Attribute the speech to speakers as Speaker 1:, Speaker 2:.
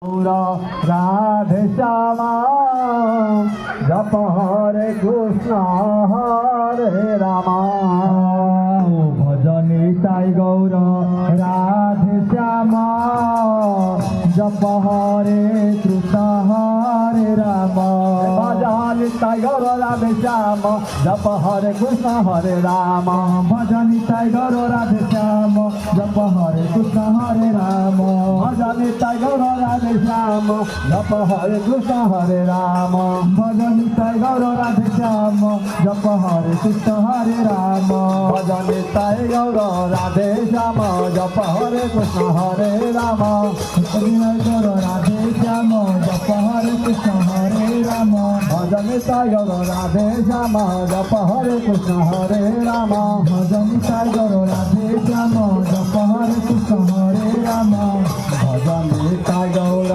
Speaker 1: রাধে শ্যামা জপ হরে কৃষ্ণ হরে রামা ভজনে তাই গৌর রাধে শ্যামা জপ হরে কৃষ্ণ হরে রাম ভজনে তাই গৌর রাধে শ্যাম জপ হরে কৃষ্ণ হরে রাম ভজনে তাই গৌর রাধে শ্যাম জপ হরে কৃষ্ণ হরে রাম ভজনে তাই গৌর রাধে শ্যাম জপ হরে কৃষ্ণ হরে রাম ভজনে তাই গৌর রাধে শ্যাম জপ হরে কৃষ্ণ হরে রাম ভজনে তাই গৌর রাধে শ্যাম জপ হরে কৃষ্ণ হরে রাম গৌর রাধে শ্যাম জপ হরে কৃষ্ণ হরে রাম ভজনে তাই গৌর রাধে শ্যাম জপ হরে কৃষ্ণ হরে রাম ভজনে তাই গৌর রাধে শ্যাম জপ হরে কৃষ্ণ হরে রাম ভজনে তাই গৌর